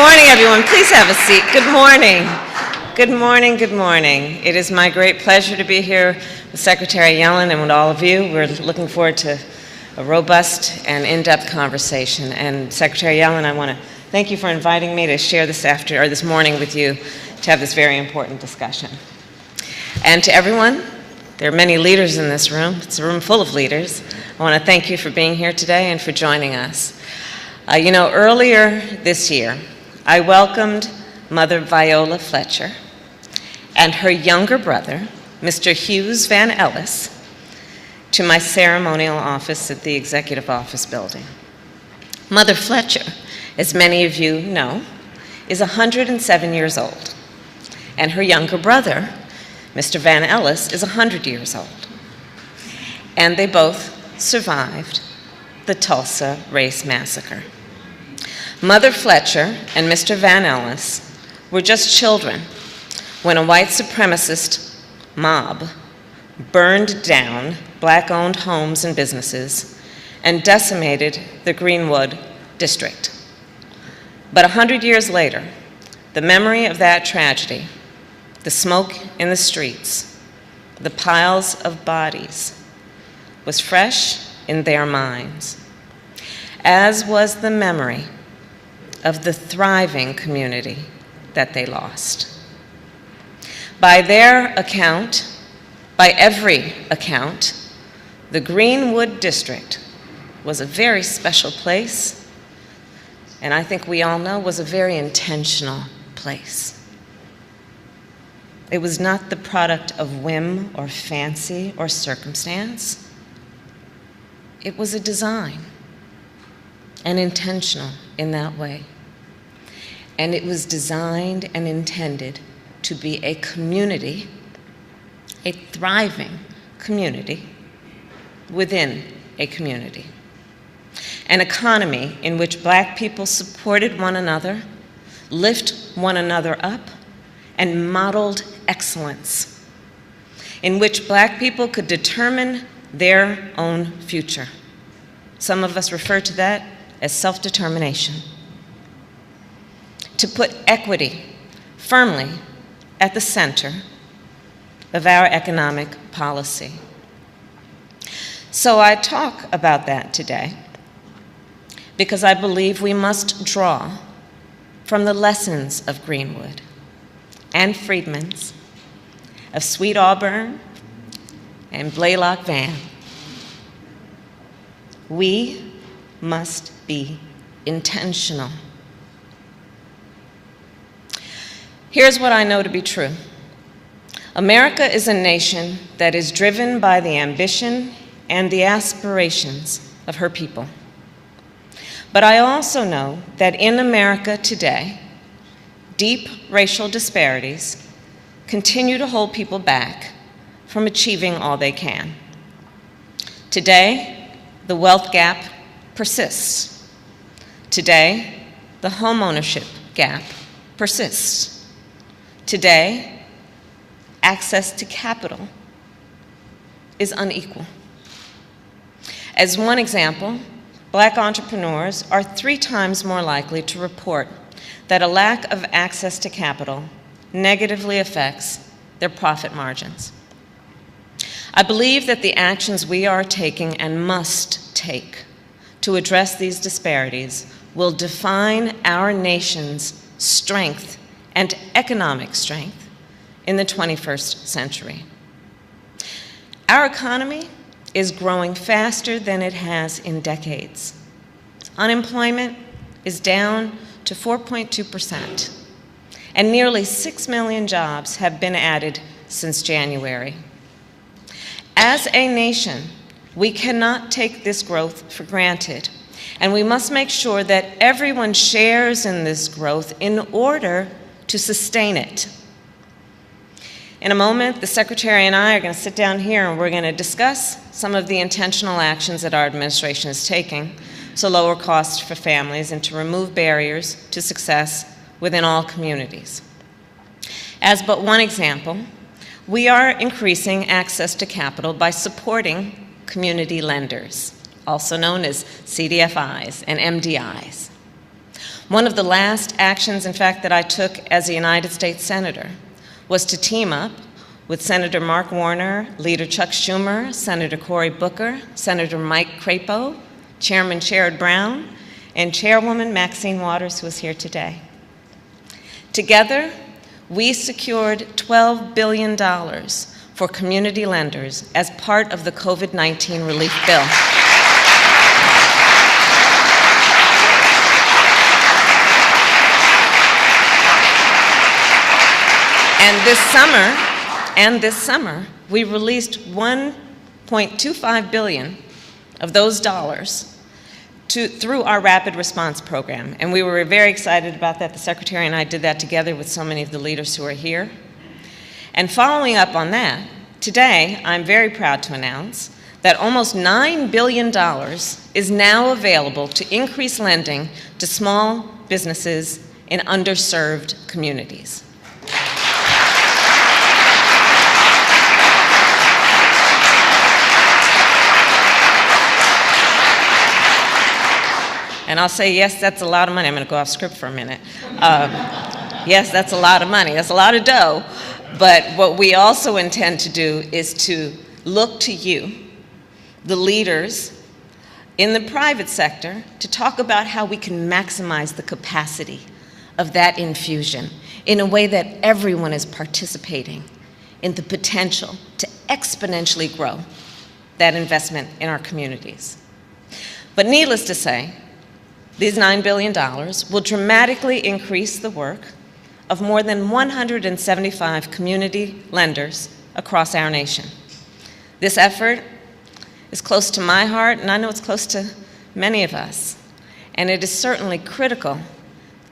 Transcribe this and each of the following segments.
morning, everyone. Please have a seat. Good morning. Good morning, good morning. It is my great pleasure to be here with Secretary Yellen and with all of you. We're looking forward to a robust and in-depth conversation. And Secretary Yellen, I want to thank you for inviting me to share this morning with you to have this very important discussion. And to everyone, there are many leaders in this room. It's a room full of leaders. I want to thank you for being here today and for joining us. Earlier this year, I welcomed Mother Viola Fletcher and her younger brother, Mr. Hughes Van Ellis, to my ceremonial office at the Executive Office Building. Mother Fletcher, as many of you know, is 107 years old, and her younger brother, Mr. Van Ellis, is 100 years old. And they both survived the Tulsa Race Massacre. Mother Fletcher and Mr. Van Ellis were just children when a white supremacist mob burned down black-owned homes and businesses and decimated the Greenwood district. But 100 years later, the memory of that tragedy, the smoke in the streets, the piles of bodies, was fresh in their minds, as was the memory of the thriving community that they lost. By their account, by every account, the Greenwood district was a very special place, and I think we all know was a very intentional place. It was not the product of whim or fancy or circumstance. It was a design, and intentional in that way. And it was designed and intended to be a community, a thriving community within a community. An economy in which black people supported one another, lift one another up, and modeled excellence, in which black people could determine their own future. Some of us refer to that as self-determination. To put equity firmly at the center of our economic policy. So I talk about that today because I believe we must draw from the lessons of Greenwood and Freedman's, of Sweet Auburn and Blaylock Van. We must be intentional. Here's what I know to be true. America is a nation that is driven by the ambition and the aspirations of her people. But I also know that in America today, deep racial disparities continue to hold people back from achieving all they can. Today, the wealth gap persists. Today, the homeownership gap persists. Today, access to capital is unequal. As one example, black entrepreneurs are 3 times more likely to report that a lack of access to capital negatively affects their profit margins. I believe that the actions we are taking and must take to address these disparities will define our nation's strength and economic strength in the 21st century. Our economy is growing faster than it has in decades. Unemployment is down to 4.2%, and nearly 6 million jobs have been added since January. As a nation, we cannot take this growth for granted, and we must make sure that everyone shares in this growth in order to sustain it. In a moment, the Secretary and I are going to sit down here and we're going to discuss some of the intentional actions that our administration is taking to lower costs for families and to remove barriers to success within all communities. As but one example, we are increasing access to capital by supporting community lenders, also known as CDFIs and MDIs. One of the last actions, in fact, that I took as a United States Senator was to team up with Senator Mark Warner, Leader Chuck Schumer, Senator Cory Booker, Senator Mike Crapo, Chairman Sherrod Brown, and Chairwoman Maxine Waters, who is here today. Together, we secured $12 billion for community lenders as part of the COVID-19 relief bill. And this summer, we released $1.25 billion of those dollars through our rapid response program. And we were very excited about that. The Secretary and I did that together with so many of the leaders who are here. And following up on that, today, I'm very proud to announce that almost $9 billion is now available to increase lending to small businesses in underserved communities. And I'll say, yes, that's a lot of money. I'm going to go off script for a minute. Yes, that's a lot of money. That's a lot of dough. But what we also intend to do is to look to you, the leaders in the private sector, to talk about how we can maximize the capacity of that infusion in a way that everyone is participating in the potential to exponentially grow that investment in our communities. But needless to say, these $9 billion will dramatically increase the work of more than 175 community lenders across our nation. This effort is close to my heart, and I know it's close to many of us. And it is certainly critical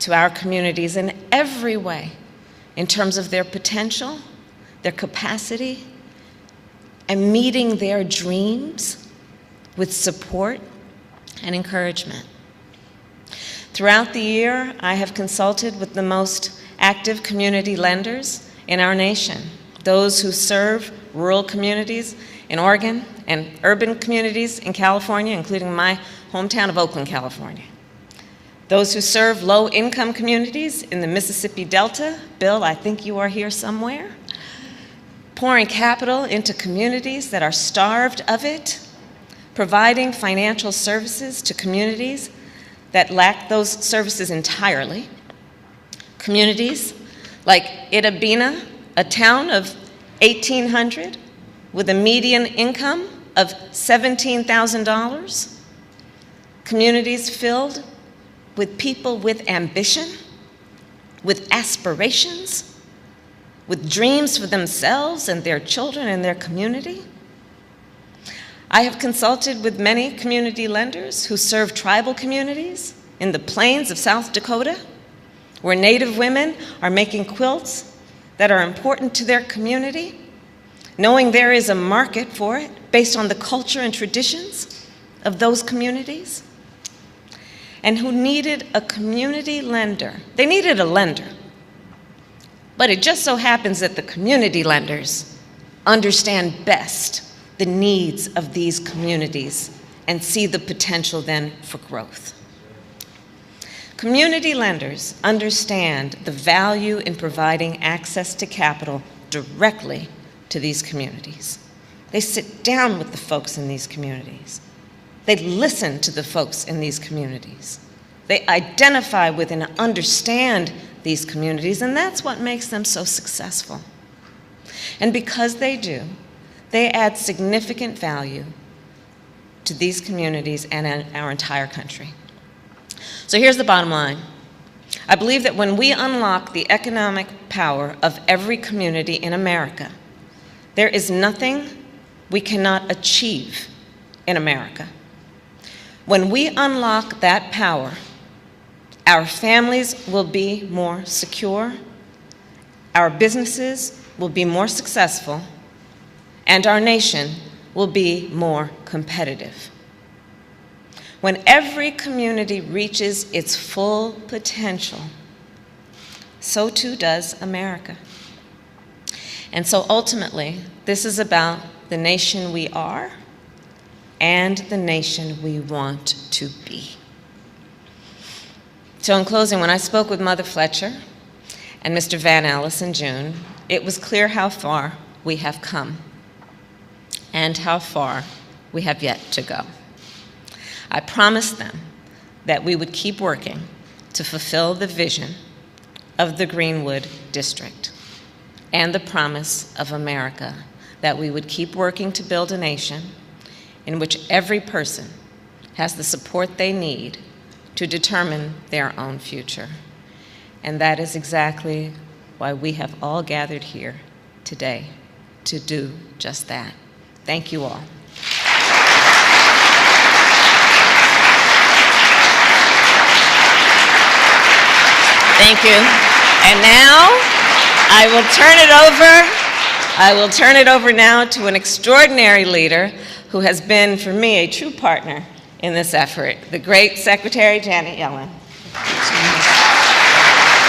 to our communities in every way, in terms of their potential, their capacity, and meeting their dreams with support and encouragement. Throughout the year, I have consulted with the most active community lenders in our nation, those who serve rural communities in Oregon and urban communities in California, including my hometown of Oakland, California. Those who serve low-income communities in the Mississippi Delta. Bill, I think you are here somewhere. Pouring capital into communities that are starved of it, providing financial services to communities that lack those services entirely. Communities like Itabena, a town of 1,800 with a median income of $17,000. Communities filled with people with ambition, with aspirations, with dreams for themselves and their children and their community. I have consulted with many community lenders who serve tribal communities in the plains of South Dakota, where Native women are making quilts that are important to their community, knowing there is a market for it based on the culture and traditions of those communities, and who needed a community lender. They needed a lender, but it just so happens that the community lenders understand best the needs of these communities and see the potential then for growth. Community lenders understand the value in providing access to capital directly to these communities. They sit down with the folks in these communities. They listen to the folks in these communities. They identify with and understand these communities, and that's what makes them so successful. And because they do, they add significant value to these communities and our entire country. So here's the bottom line. I believe that when we unlock the economic power of every community in America, there is nothing we cannot achieve in America. When we unlock that power, our families will be more secure, our businesses will be more successful, and our nation will be more competitive. When every community reaches its full potential, so too does America. And so ultimately, this is about the nation we are and the nation we want to be. So in closing, when I spoke with Mother Fletcher and Mr. Van Ellis in June, it was clear how far we have come and how far we have yet to go. I promised them that we would keep working to fulfill the vision of the Greenwood District and the promise of America, that we would keep working to build a nation in which every person has the support they need to determine their own future. And that is exactly why we have all gathered here today, to do just that. Thank you all. Thank you. And now I will turn it over now to an extraordinary leader who has been, for me, a true partner in this effort, the great Secretary Janet Yellen.